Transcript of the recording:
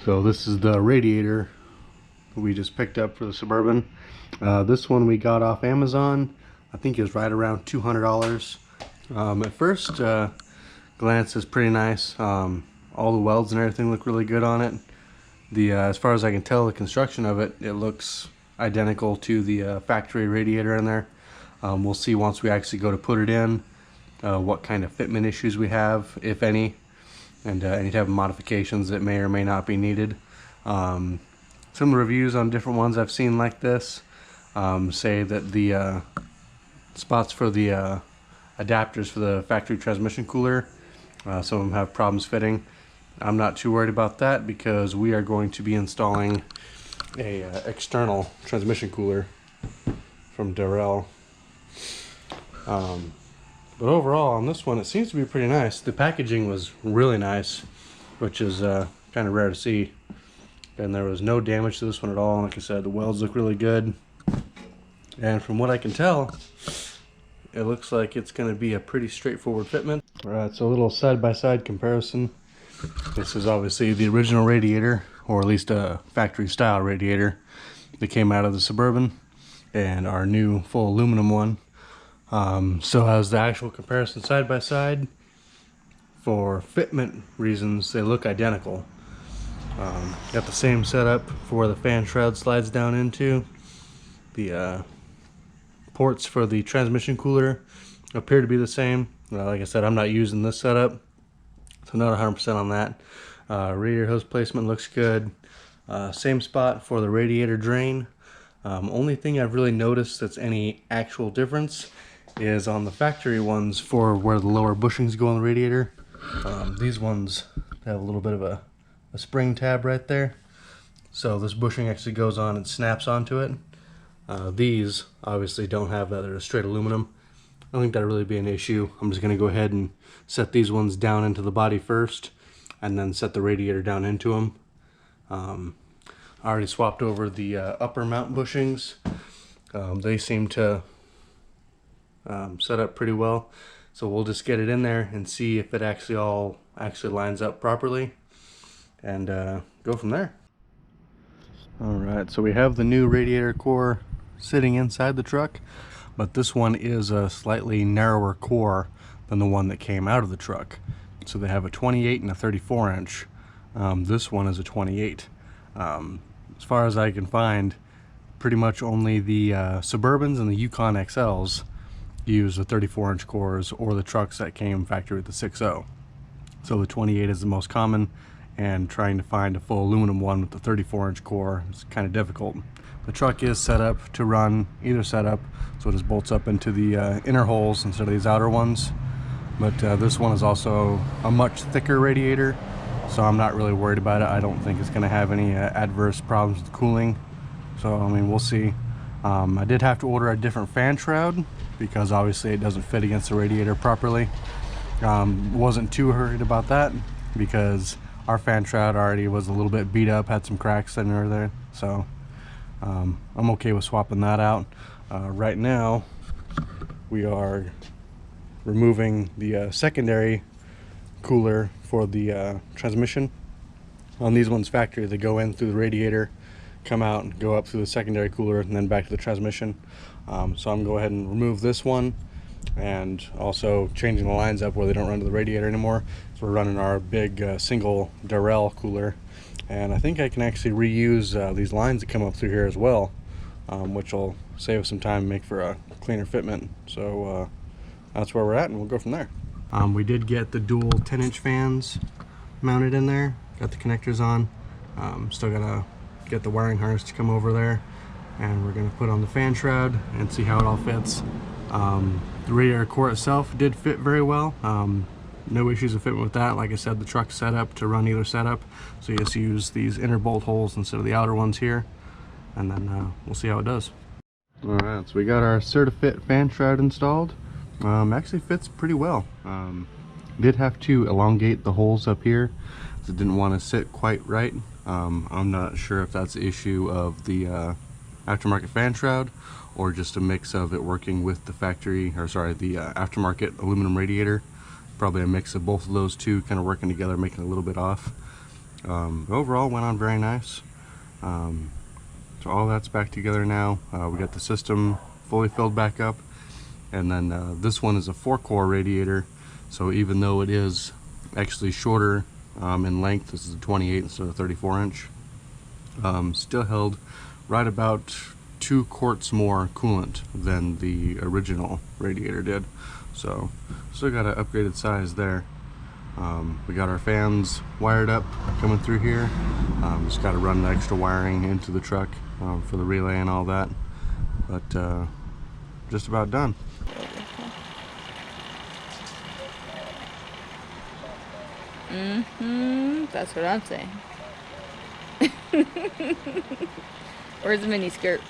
So this is the radiator we just picked up for the Suburban. This one we got off Amazon. I think it was right around $200. At first glance is pretty nice. All the welds and everything look really good on it. As far as I can tell, the construction of it, it looks identical to the factory radiator in there. We'll see once we actually go to put it in what kind of fitment issues we have, if any, and any type of modifications that may or may not be needed. Some reviews on different ones I've seen like this say that the spots for the adapters for the factory transmission cooler, some of them have problems fitting. I'm not too worried about that because we are going to be installing a external transmission cooler from Darrell. But overall on this one it seems to be pretty nice. The packaging was really nice, which is kind of rare to see. And there was no damage to this one at all. Like I said, the welds look really good. And from what I can tell, it looks like it's going to be a pretty straightforward fitment. Alright, so a little side-by-side comparison. This is obviously the original radiator, or at least a factory style radiator that came out of the Suburban, and our new full aluminum one. So as the actual comparison side by side, for fitment reasons, they look identical. Got the same setup for where the fan shroud slides down into. The ports for the transmission cooler appear to be the same. Like I said, I'm not using this setup, so not 100% on that. Radiator hose placement looks good. Same spot for the radiator drain. Only thing I've really noticed that's any actual difference is on the factory ones for where the lower bushings go on the radiator. These ones have a little bit of a spring tab right there, so this bushing actually goes on and snaps onto it. These obviously don't have that. They're straight aluminum. I don't think that'll really be an issue. I'm just going to go ahead and set these ones down into the body first, and then set the radiator down into them. I already swapped over the upper mount bushings. They seem to set up pretty well, so we'll just get it in there and see if it all lines up properly, and go from there. Alright, so we have the new radiator core sitting inside the truck, but this one is a slightly narrower core than the one that came out of the truck. So they have a 28 and a 34 inch. This one is a 28. As far as I can find, pretty much only the Suburbans and the Yukon XLs use the 34 inch cores, or the trucks that came factory with the 6.0. So the 28 is the most common, and trying to find a full aluminum one with the 34 inch core is kind of difficult. The truck is set up to run either setup, so it just bolts up into the inner holes instead of these outer ones. But this one is also a much thicker radiator, so I'm not really worried about it. I don't think it's going to have any adverse problems with cooling. So I mean, we'll see. I did have to order a different fan shroud because obviously it doesn't fit against the radiator properly. Wasn't too worried about that because our fan shroud already was a little bit beat up, had some cracks in there, so I'm okay with swapping that out. Right now we are removing the secondary cooler for the transmission. On these ones factory, they go in through the radiator, come out and go up through the secondary cooler, and then back to the transmission. So I'm going to go ahead and remove this one, and also changing the lines up where they don't run to the radiator anymore. So we're running our big single Darrell cooler, and I think I can actually reuse these lines that come up through here as well, which will save us some time and make for a cleaner fitment. So that's where we're at, and we'll go from there. We did get the dual 10-inch fans mounted in there, got the connectors on. Still gotta get the wiring harness to come over there, and we're gonna put on the fan shroud and see how it all fits. The radiator core itself did fit very well. No issues of fitment with that. Like I said, the truck's set up to run either setup, so you just use these inner bolt holes instead of the outer ones here, and then we'll see how it does. Alright, so we got our CertiFit fan shroud installed. Actually fits pretty well. Did have to elongate the holes up here because it didn't want to sit quite right. I'm not sure if that's the issue of the aftermarket fan shroud or just a mix of it working with the factory, or sorry, the aftermarket aluminum radiator. Probably a mix of both of those two kind of working together, making it a little bit off. Overall, went on very nice. So all that's back together now. We got the system fully filled back up, and then this one is a 4-core radiator. So even though it is actually shorter in length, this is a 28 instead of 34 inch, still held right about 2 quarts more coolant than the original radiator did. So still got an upgraded size there. We got our fans wired up coming through here. Just got to run the extra wiring into the truck for the relay and all that, but just about done. That's what I'm saying. Where's the mini skirt?